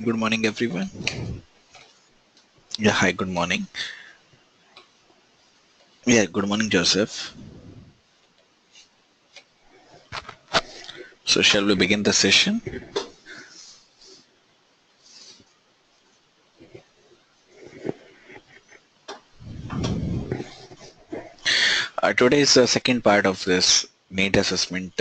Good morning, everyone. Yeah, hi, good morning. Yeah, good morning, Joseph. So, shall we begin the session? Today is the second part of this need assessment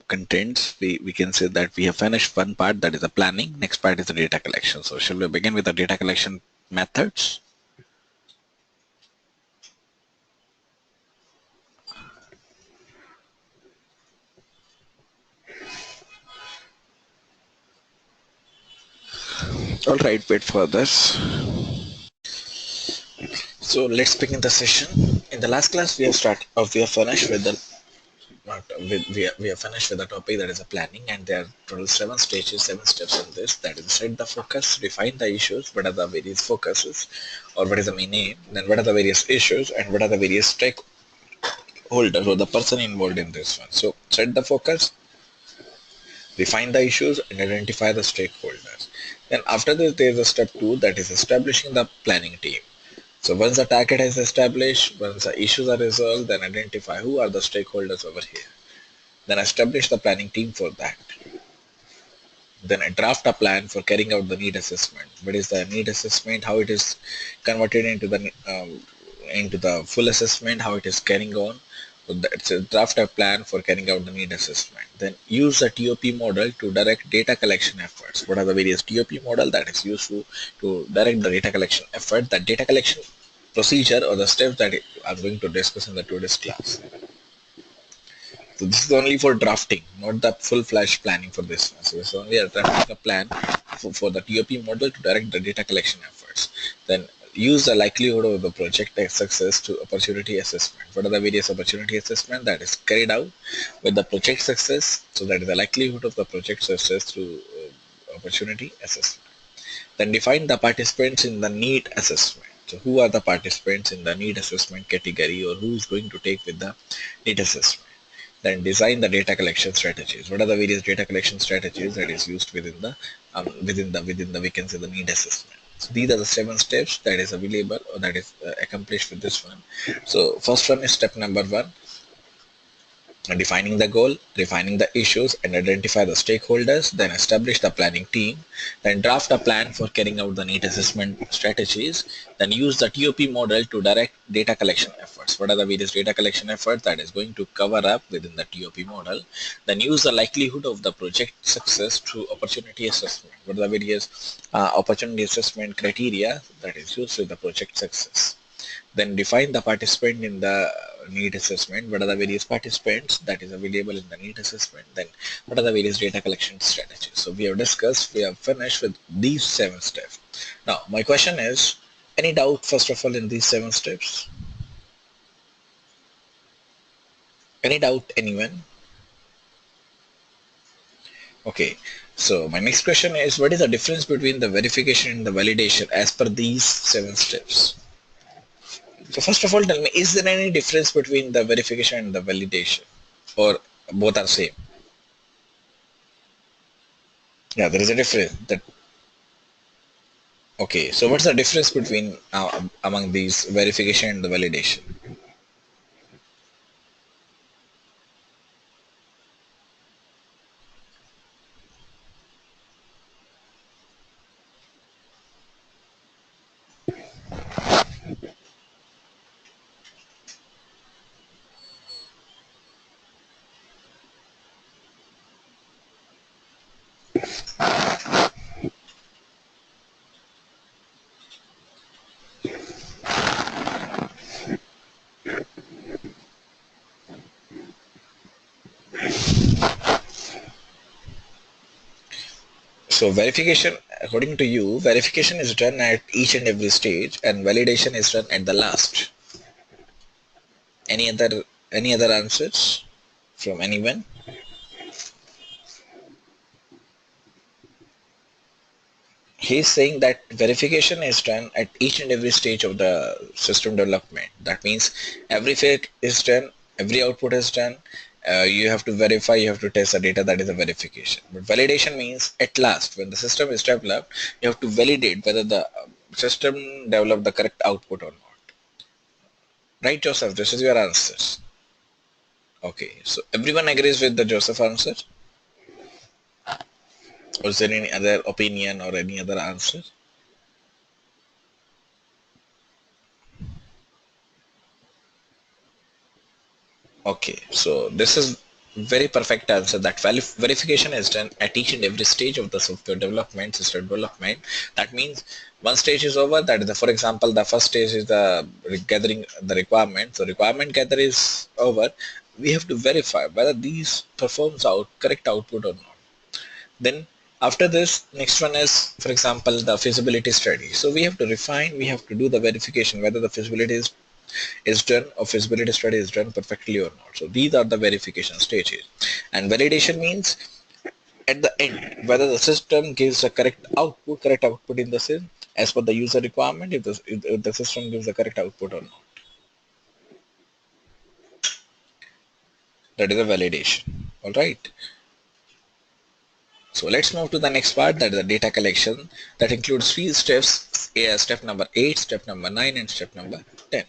contents. We can say that we have finished one part, that is the planning. Next part is the data collection. So, shall we begin with the data collection methods? All right, wait for this. So, let's begin the session. In the last class, we have finished with the not with we are finished with the topic, that is a planning, and there are total seven steps in this. That is, set the focus, define the issues, what are the various focuses, or what is the main aim, then what are the various issues, and what are the various stakeholders or the person involved in this one. So set the focus, define the issues, and identify the stakeholders. Then after this, there is a step 2, that is establishing the planning team. So once the target is established, once the issues are resolved, then identify who are the stakeholders over here. Then establish the planning team for that. Then I draft a plan for carrying out the need assessment. What is the need assessment? How it is converted into the full assessment? How it is carrying on? So that's a draft a plan for carrying out the need assessment. Then use the TOP model to direct data collection efforts. What are the various TOP model that is useful to direct the data collection effort? The data collection procedure or the steps that I'm going to discuss in the today's class. So this is only for drafting, not the full-fledged planning for this one. So this is only a drafting a plan for the TOP model to direct the data collection efforts. Then use the likelihood of the project success to opportunity assessment. What are the various opportunity assessment that is carried out with the project success? So that is the likelihood of the project success through opportunity assessment. Then define the participants in the need assessment. So who are the participants in the need assessment category, or who is going to take with the need assessment? Then design the data collection strategies. What are the various data collection strategies that is used within the we can say the need assessment? So these are the 7 steps that is available or that is accomplished with this one. So first one is step number 1, defining the goal, defining the issues, and identify the stakeholders, then establish the planning team, then draft a plan for carrying out the need assessment strategies, then use the TOP model to direct data collection efforts. What are the various data collection efforts that is going to cover up within the TOP model? Then use the likelihood of the project success through opportunity assessment. What are the various opportunity assessment criteria that is used with the project success? Then define the participant in the need assessment. What are the various participants that is available in the need assessment? Then what are the various data collection strategies? So we have discussed, we have finished with these 7 steps. Now my question is, any doubt first of all in these 7 steps? Any doubt, anyone? Okay. So my next question is, what is the difference between the verification and the validation as per these 7 steps? So first of all, tell me, is there any difference between the verification and the validation, or both are same? Yeah, there is a difference. That okay. So what's the difference between among these verification and the validation? So verification, according to you, verification is done at each and every stage, and validation is done at the last. Any other answers from anyone? He's saying that verification is done at each and every stage of the system development. That means every phase is done, every output is done, You have to verify, you have to test the data, that is a verification. But validation means at last, when the system is developed, you have to validate whether the system developed the correct output or not. Right, Joseph? This is your answer. Okay, so everyone agrees with the Joseph answer? Or is there any other opinion or any other answer? Okay, so this is very perfect answer that verification is done at each and every stage of the software development, system development. That means one stage is over. That is, for example, the first stage is the gathering the requirement. So requirement gather is over. We have to verify whether these performs out correct output or not. Then after this, next one is, for example, the feasibility study. So we have to refine, we have to do the verification whether the feasibility is done or feasibility study is done perfectly or not. So these are the verification stages. And validation means at the end whether the system gives a correct output in the system as per the user requirement, if the system gives the correct output or not. That is a validation. All right. So let's move to the next part, that is the data collection, that includes three steps: step number 8, step number 9, and step number 10.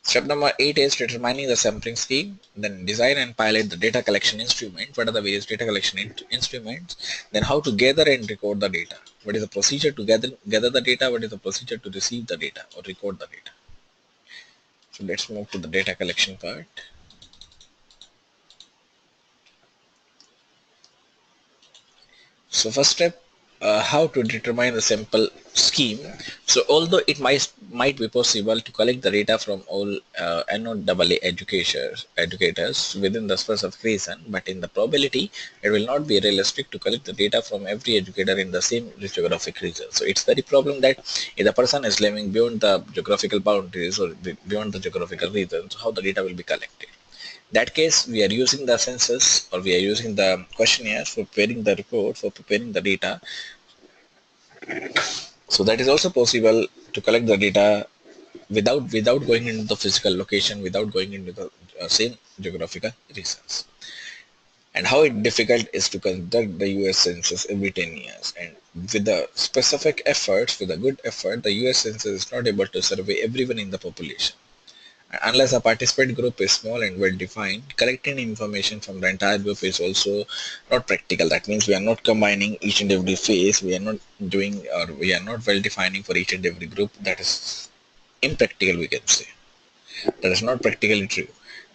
Step number 8 is determining the sampling scheme, then design and pilot the data collection instrument. What are the various data collection instruments? Then how to gather and record the data. What is the procedure to gather the data? What is the procedure to receive the data or record the data? So let's move to the data collection part. So first step, how to determine the sample scheme. So although it might be possible to collect the data from all NOAA educators within the specific region, but in the probability it will not be realistic to collect the data from every educator in the same geographic region. So it's very problem that if the person is living beyond the geographical boundaries or beyond the geographical regions, how the data will be collected. That case, we are using the census or we are using the questionnaires for preparing the report, for preparing the data. So that is also possible to collect the data without going into the physical location, without going into the same geographical regions. And how difficult is to conduct the US census every 10 years. And with the specific efforts, with a good effort, the US census is not able to survey everyone in the population. Unless a participant group is small and well defined, collecting information from the entire group is also not practical. That means we are not combining each and every phase, we are not doing, or we are not well defining for each and every group. That is impractical, we can say. That is not practically true.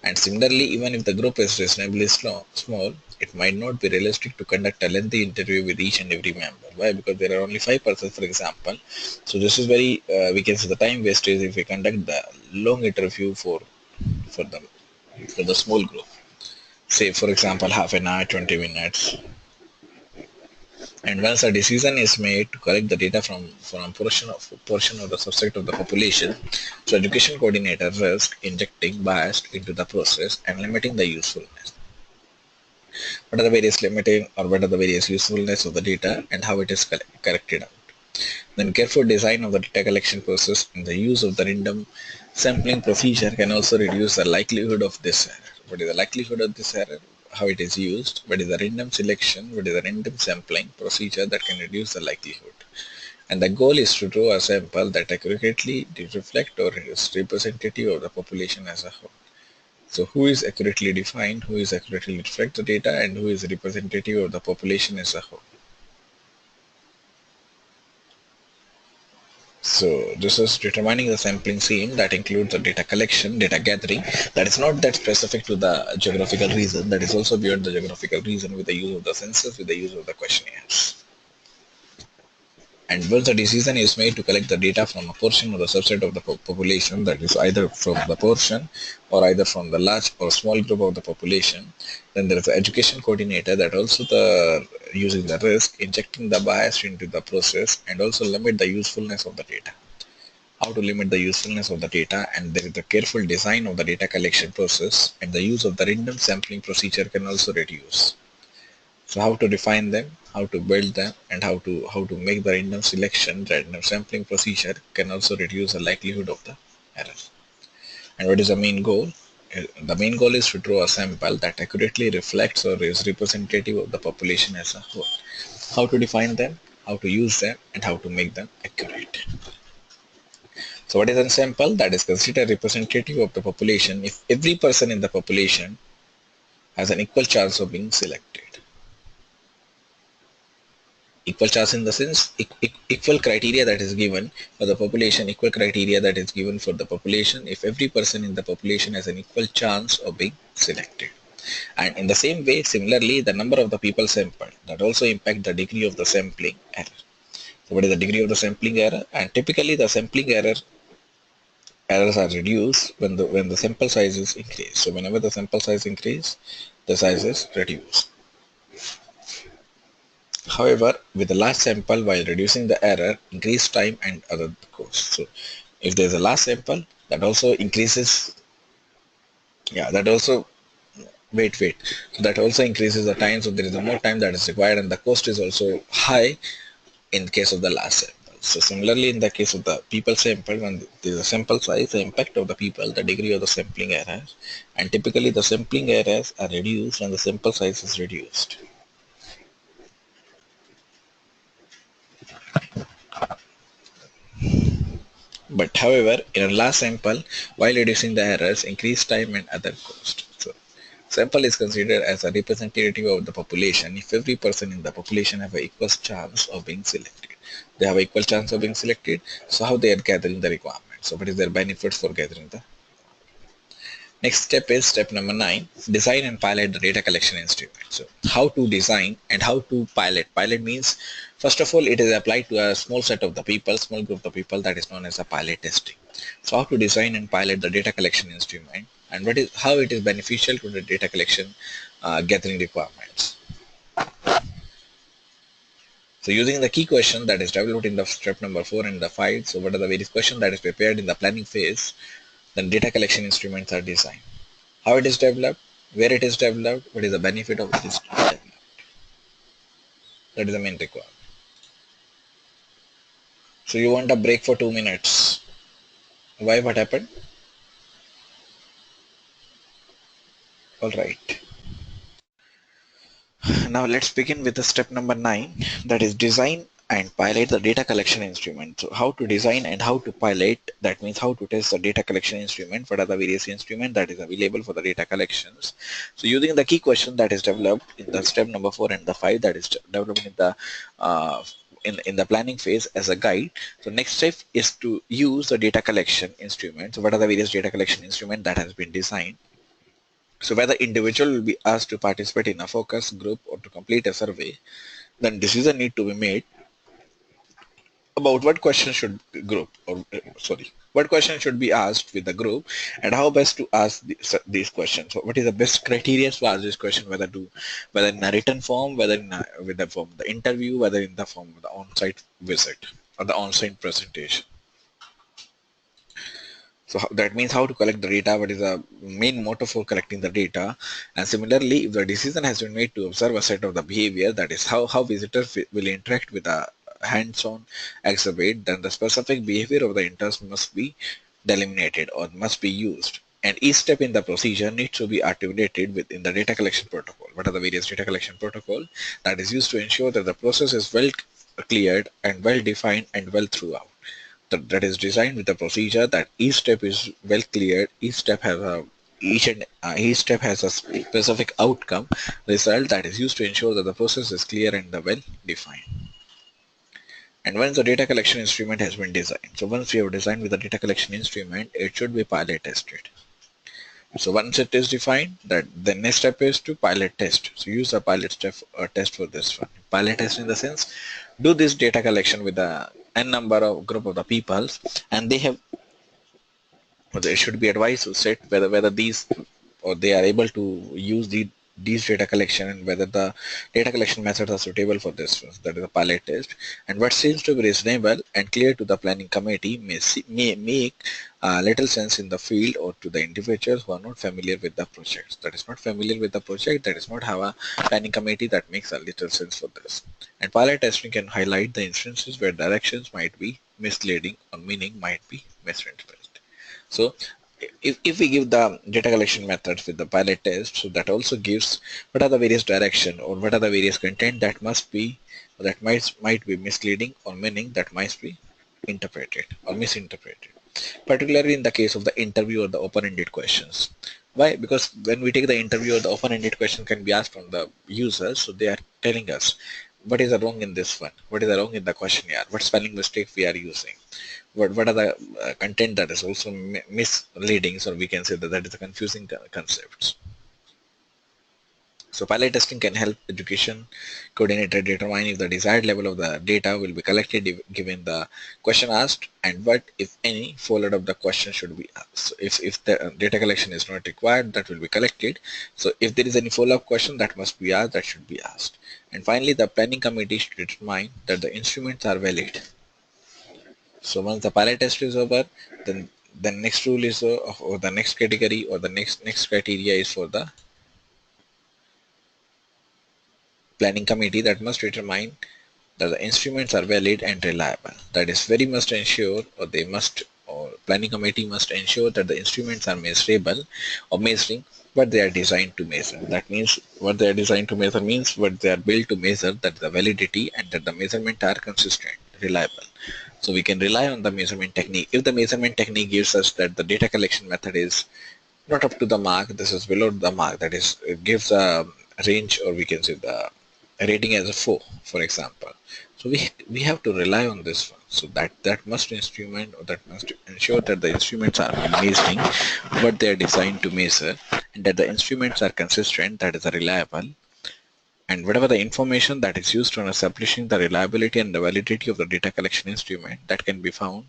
And similarly, even if the group is reasonably small, it might not be realistic to conduct a lengthy interview with each and every member. Why? Because there are only 5 persons, for example. So this is very, we can say, the time wastage if we conduct the long interview for the for the small group. Say, for example, half an hour, 20 minutes. And once a decision is made to collect the data from a portion of the subset of the population, so education coordinator risk injecting bias into the process and limiting the usefulness. What are the various limiting or what are the various usefulness of the data and how it is collected out. Then careful design of the data collection process and the use of the random sampling procedure can also reduce the likelihood of this error. What is the likelihood of this error? How it is used? What is the random selection? What is the random sampling procedure that can reduce the likelihood? And the goal is to draw a sample that accurately reflect or is representative of the population as a whole. So who is accurately defined, who is accurately reflect the data, and who is representative of the population as a whole. So this is determining the sampling scheme that includes the data collection, data gathering. That is not that specific to the geographical region. That is also beyond the geographical region with the use of the census, with the use of the questionnaires. And once a decision is made to collect the data from a portion or a subset of the population, that is either from the portion or either from the large or small group of the population, then there is an education coordinator that also using the risk, injecting the bias into the process and also limit the usefulness of the data. How to limit the usefulness of the data, and there is the careful design of the data collection process and the use of the random sampling procedure can also reduce. So how to define them, how to build them, and how to make the random selection, random sampling procedure can also reduce the likelihood of the error. And what is the main goal? The main goal is to draw a sample that accurately reflects or is representative of the population as a whole. How to define them, how to use them, and how to make them accurate. So what is a sample? That is considered representative of the population if every person in the population has an equal chance of being selected. Equal chance in the sense equal criteria that is given for the population, equal criteria that is given for the population if every person in the population has an equal chance of being selected. And in the same way, similarly, the number of the people sampled that also impact the degree of the sampling error. So what is the degree of the sampling error? And typically the sampling errors are reduced when the sample size is increased. So whenever the sample size increase, the size is reduced. However, with a large sample, while reducing the error, increase time and other costs. So if there's a large sample, that also increases. Yeah, that also wait. So that also increases the time. So there is a more time that is required, and the cost is also high in case of the last sample. So similarly, in the case of the people sample, when there is a sample size, the impact of the people, the degree of the sampling errors, and typically the sampling errors are reduced when the sample size is reduced. But however, in a last sample, while reducing the errors, increase time and other cost. So sample is considered as a representative of the population if every person in the population have an equal chance of being selected. They have an equal chance of being selected, so how they are gathering the requirements. So what is their benefits for gathering the. Next step is step number 9, design and pilot the data collection instrument. So how to design and how to pilot. Pilot means, first of all, it is applied to a small set of the people, small group of people, that is known as a pilot testing. So how to design and pilot the data collection instrument and how it is beneficial to the data collection gathering requirements. So using the key question that is developed in the step number 4 and the 5, so what are the various questions that is prepared in the planning phase, then data collection instruments are designed. How it is developed, where it is developed, what is the benefit of this development. That is the main requirement. So you want a break for 2 minutes. Why? What happened? Alright. Now let's begin with the step number 9, that is design and pilot the data collection instrument. So how to design and how to pilot, that means how to test the data collection instrument, what are the various instruments that is available for the data collections. So using the key question that is developed in the step number 4 and the 5, that is developed in the in the planning phase as a guide. So next step is to use the data collection instrument. So what are the various data collection instruments that has been designed. So whether individual will be asked to participate in a focus group or to complete a survey, then decision need to be made about what question should group or what question should be asked with the group and how best to ask these questions. So what is the best criteria to ask this question, whether in a written form, whether with the form of the interview, whether in the form of the on-site visit or the on-site presentation. So that means how to collect the data, what is the main motive for collecting the data. And similarly, if the decision has been made to observe a set of the behavior, that is how visitors will interact with the hands-on exhibit, then the specific behavior of the interest must be delimited or must be used. And each step in the procedure needs to be articulated within the data collection protocol. What are the various data collection protocol that is used to ensure that the process is well cleared and well defined and well throughout. That is designed with a procedure that each step is well cleared, each step has a specific outcome result that is used to ensure that the process is clear and well defined. And once the data collection instrument has been designed, so once we have designed with the data collection instrument, it should be pilot tested. So once it is defined, that the next step is to pilot test. So use the pilot step test for this one. Pilot test in the sense, do this data collection with a n number of group of the people, and they should be advised to set whether these or they are able to use these data collection and whether the data collection methods are suitable for this. That is a pilot test. And what seems to be reasonable and clear to the planning committee may make little sense in the field or to the individuals who are not familiar with the project. That is not familiar with the project, that is not have a planning committee, that makes a little sense for this. And pilot testing can highlight the instances where directions might be misleading or meaning might be misrepresented. So if we give the data collection methods with the pilot test, so that also gives what are the various direction or what are the various content that must be, that might be misleading or meaning that might be interpreted or misinterpreted, particularly in the case of the interview or the open-ended questions. Why? Because when we take the interview or the open-ended question can be asked from the users, so they are telling us what is the wrong in this one, what is the wrong in the questionnaire, what spelling mistake we are using, what are the content that is also misleading, so we can say that that is a confusing concepts. So pilot testing can help education coordinator determine if the desired level of the data will be collected given the question asked, and what, if any, follow-up of the question should be asked. So if the data collection is not required, that will be collected. So if there is any follow-up question that must be asked, that should be asked. And finally, the planning committee should determine that the instruments are valid. So once the pilot test is over, then the next rule is or the next category or the next criteria is for the planning committee that must determine that the instruments are valid and reliable. That is very must ensure, or they must, or planning committee must ensure that the instruments are measurable or measuring what they are designed to measure. That means what they are designed to measure means what they are built to measure, that the validity and that the measurement are consistent, reliable. So we can rely on the measurement technique. If the measurement technique gives us that the data collection method is not up to the mark, this is below the mark, that is, it gives a range, or we can say the rating as a 4, for example. So we have to rely on this one. So that must instrument, or that must ensure that the instruments are measuring what they are designed to measure, and that the instruments are consistent, that is reliable, and whatever the information that is used on establishing the reliability and the validity of the data collection instrument, that can be found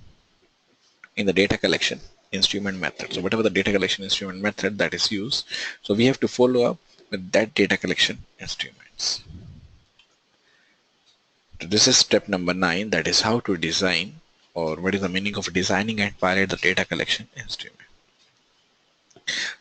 in the data collection instrument method. So whatever the data collection instrument method that is used, so we have to follow up with that data collection instruments. So this is step number 9, that is how to design, or what is the meaning of designing and pilot the data collection instrument.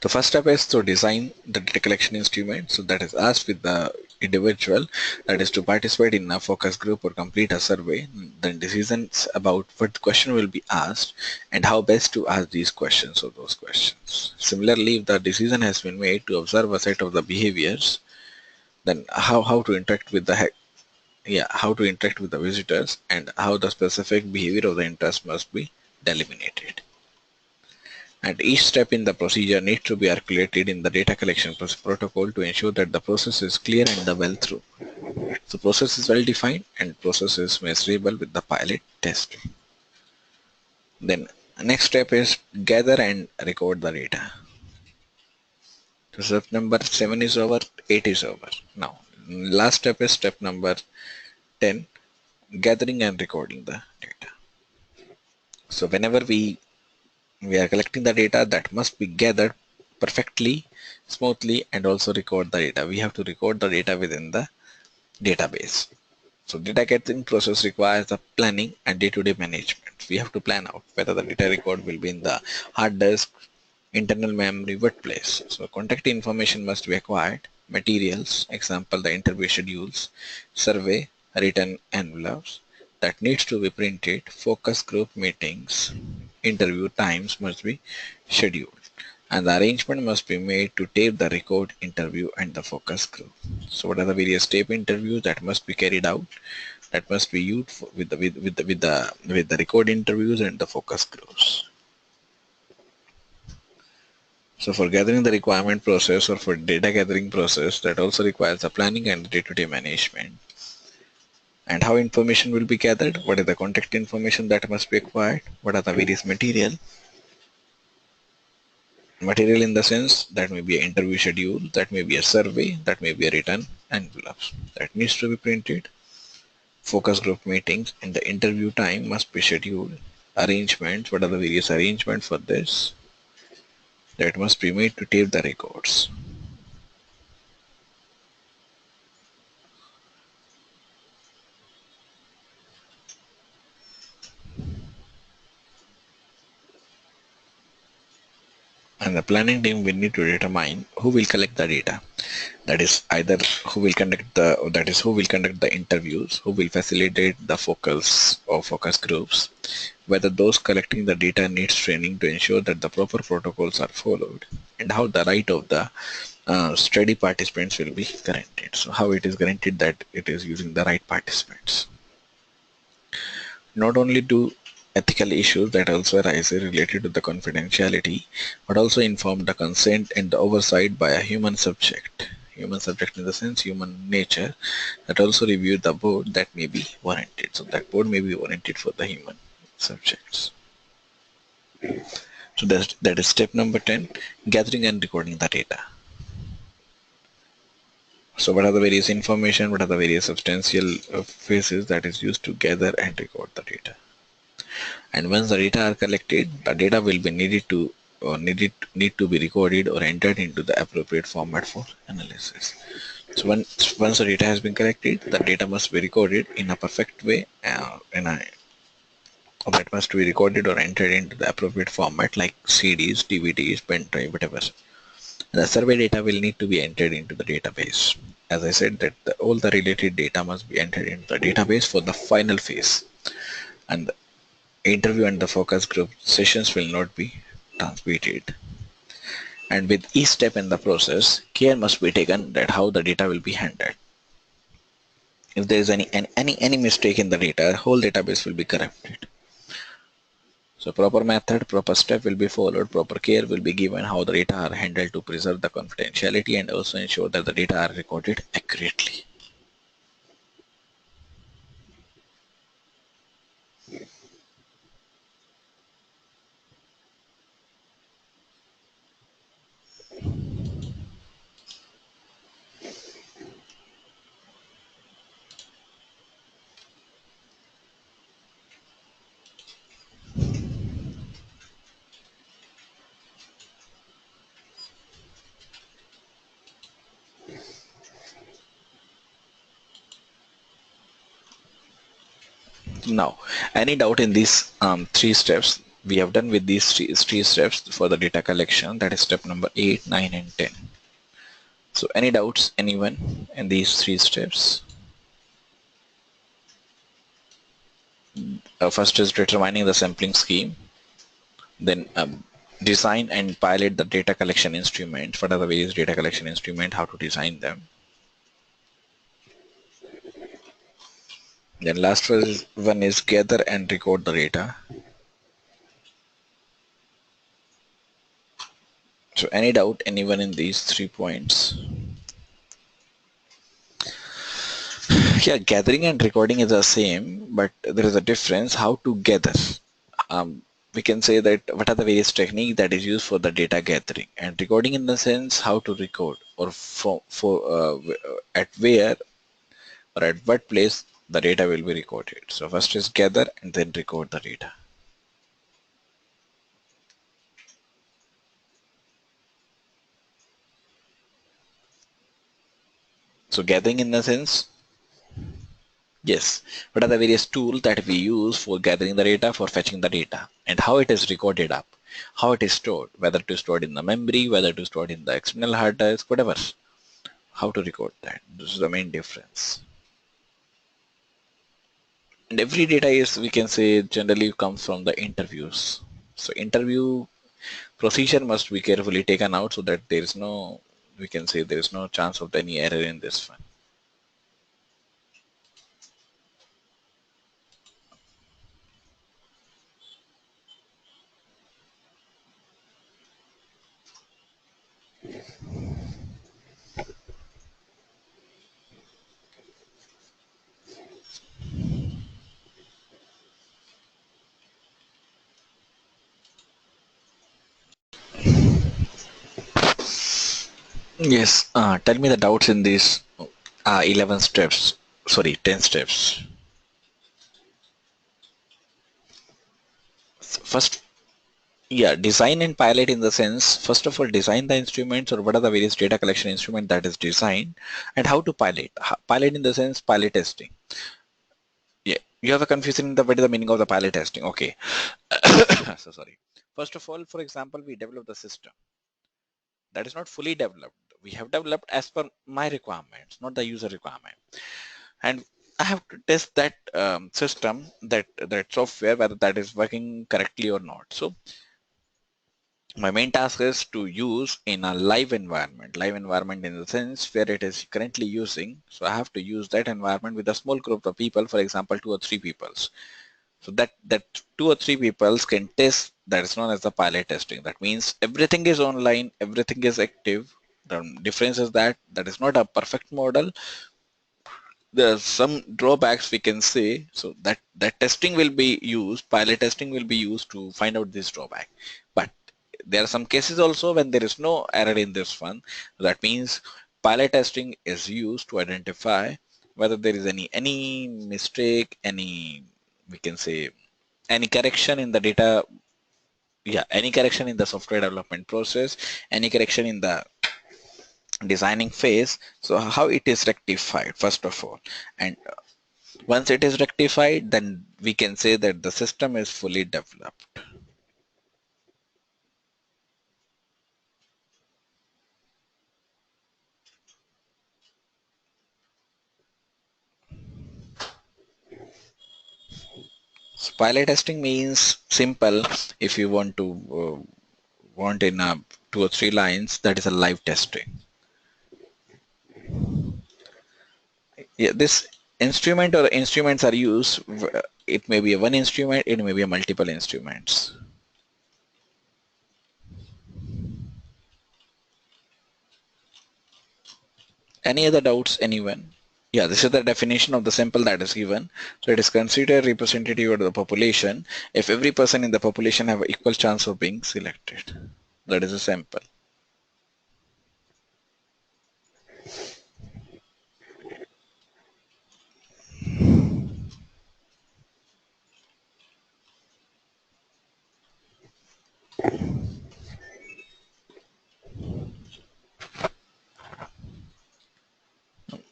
The first step is to design the data collection instrument. So that is asked with the individual, that is to participate in a focus group or complete a survey. Then decisions about what question will be asked and how best to ask these questions or those questions. Similarly, if the decision has been made to observe a set of the behaviors, then how to interact with the how to interact with the visitors, and how the specific behavior of the interest must be delimited. And each step in the procedure needs to be articulated in the data collection protocol to ensure that the process is clear and the well through. So process is well defined and process is measurable with the pilot test. Then next step is gather and record the data. So step number 7 is over, 8 is over. Now last step is step number 10, gathering and recording the data. So whenever we are collecting the data, that must be gathered perfectly, smoothly, and also record the data. We have to record the data within the database. So data gathering process requires the planning and day-to-day management. We have to plan out whether the data record will be in the hard disk, internal memory, what place. So contact information must be acquired, materials, example the interview schedules, survey, written envelopes that needs to be printed, focus group meetings, interview times must be scheduled, and the arrangement must be made to tape the record interview and the focus group. So what are the various tape interviews that must be carried out, that must be used for, with the record interviews and the focus groups. So for gathering the requirement process, or for data gathering process, that also requires the planning and day-to-day management. And how information will be gathered, what is the contact information that must be acquired, what are the various material in the sense that may be an interview schedule, that may be a survey, that may be a written envelopes that needs to be printed, focus group meetings, and the interview time must be scheduled, arrangements, what are the various arrangements for this, that must be made to tape the records. And the planning team will need to determine who will collect the data. That is either who will conduct the interviews, who will facilitate the focus or focus groups, whether those collecting the data needs training to ensure that the proper protocols are followed, and how the right of the study participants will be guaranteed. So how it is guaranteed that it is using the right participants. Not only do ethical issues that also arise related to the confidentiality, but also inform the consent and the oversight by a human subject. Human subject in the sense human nature, that also review the board that may be warranted. So that board may be warranted for the human subjects. So that is step number 10, gathering and recording the data. So what are the various information, what are the various substantial phases that is used to gather and record the data. And once the data are collected, the data will be need to be recorded or entered into the appropriate format for analysis. So once the data has been collected, the data must be recorded in a perfect way, that must be recorded or entered into the appropriate format like CDs, DVDs, pen drive, whatever. And the survey data will need to be entered into the database. As I said, that all the related data must be entered into the database for the final phase. And the interview and the focus group sessions will not be transmitted. And with each step in the process, care must be taken that how the data will be handled. If there is any mistake in the data, whole database will be corrupted. So proper method, proper step will be followed, proper care will be given how the data are handled to preserve the confidentiality and also ensure that the data are recorded accurately. Now, any doubt in these three steps? We have done with these three steps for the data collection. That is step number 8, 9, and 10. So any doubts, anyone in these three steps? First is determining the sampling scheme. Then design and pilot the data collection instrument. What are the various data collection instrument? How to design them? Then last one is gather and record the data. So any doubt, anyone in these 3 points? Yeah, gathering and recording is the same, but there is a difference how to gather. We can say that what are the various techniques that is used for the data gathering, and recording in the sense how to record or at where or at what place the data will be recorded. So first is gather and then record the data. So gathering in the sense, yes, what are the various tools that we use for gathering the data, for fetching the data, and how it is recorded up, how it is stored, whether it is stored in the memory, whether it is stored in the external hard disk, whatever, how to record that. This is the main difference. And every data is, we can say, generally comes from the interviews. So interview procedure must be carefully taken out so that there is no, we can say there is no chance of any error in this one. Yes, tell me the doubts in these 11 steps, sorry, 10 steps. First, yeah, design and pilot in the sense, first of all, design the instruments or what are the various data collection instrument that is designed and how to pilot. Pilot in the sense, pilot testing. Yeah, you have a confusion in the what is the meaning of the pilot testing. Okay. So sorry. First of all, for example, we develop the system. That is not fully developed. We have developed as per my requirements, not the user requirement. And I have to test that system, that software, whether that is working correctly or not. So my main task is to use in a live environment in the sense where it is currently using. So I have to use that environment with a small group of people, for example, 2 or 3 people. So that 2 or 3 people can test. That is known as the pilot testing. That means everything is online, everything is active. The difference is that that is not a perfect model. There are some drawbacks we can say. So that testing will be used, pilot testing will be used to find out this drawback. But there are some cases also when there is no error in this one. That means pilot testing is used to identify whether there is any mistake, any, we can say, any correction in the data, yeah, any correction in the software development process, any correction in the designing phase. So how it is rectified first of all, and once it is rectified, then we can say that the system is fully developed. So pilot testing means simple. If you want to want in 2 or 3 lines, that is a live testing. Yeah, this instrument or instruments are used. It may be a one instrument, it may be a multiple instruments. Any other doubts, anyone? Yeah, this is the definition of the sample that is given. So it is considered representative of the population if every person in the population have an equal chance of being selected. That is a sample.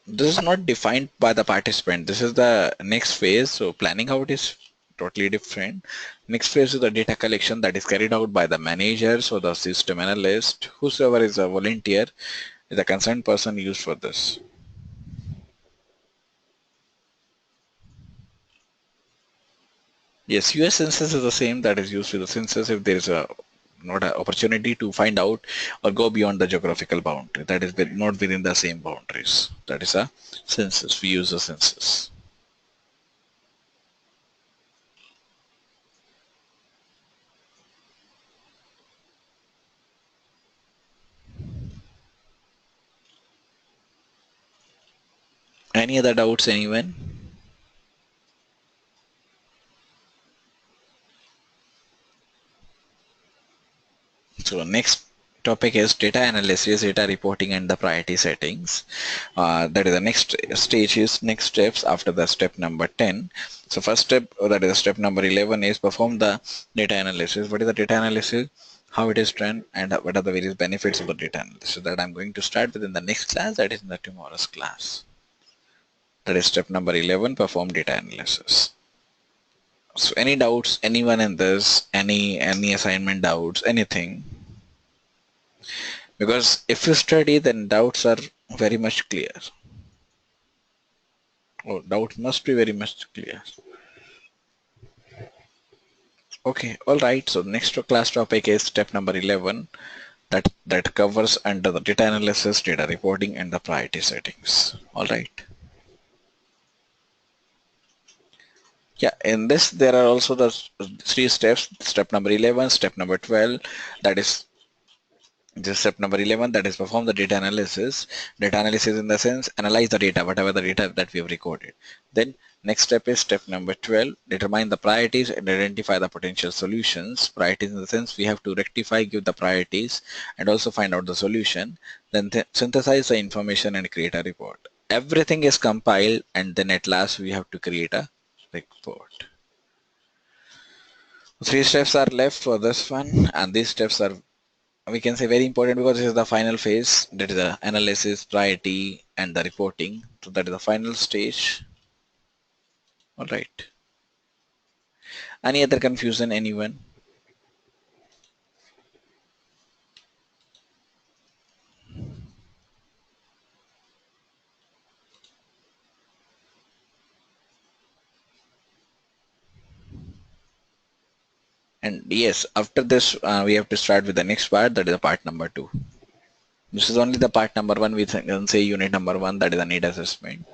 This is not defined by the participant. This is the next phase. So planning out is totally different. Next phase is the data collection that is carried out by the managers or the system analyst, whosoever is a volunteer, is a concerned person used for this. Yes, US census is the same that is used with the census if there is a not an opportunity to find out or go beyond the geographical boundary. That is not within the same boundaries. That is a census. We use a census. Any other doubts, anyone? So next topic is data analysis, data reporting, and the priority settings. That is the next stage is next steps after the step number 10. So first step, or that is step number 11, is perform the data analysis. What is the data analysis? How it is done, and what are the various benefits of the data analysis? That I'm going to start with in the next class. That is in the tomorrow's class. That is step number 11, perform data analysis. So any doubts, anyone in this, any assignment doubts, anything? Because if you study, then doubts are very much clear. Oh, doubt must be very much clear. Okay, all right. So next class topic is step number 11, that covers under the data analysis, data reporting, and the priority settings. All right. Yeah, in this there are also the 3 steps. Step number 11, step number 12, that is just step number 11, that is perform the data analysis. Data analysis in the sense analyze the data, whatever the data that we have recorded. Then next step is step number 12, determine the priorities and identify the potential solutions. Priorities in the sense we have to rectify, give the priorities, and also find out the solution. Then synthesize the information and create a report. Everything is compiled, and then at last we have to create a report. 3 steps are left for this one, and these steps are, we can say, very important because this is the final phase. That is the analysis, priority, and the reporting. So that is the final stage. All right. Any other confusion, anyone? And yes, after this we have to start with the next part, that is the part number 2. This is only the part number 1. We can say unit number 1, that is the need assessment.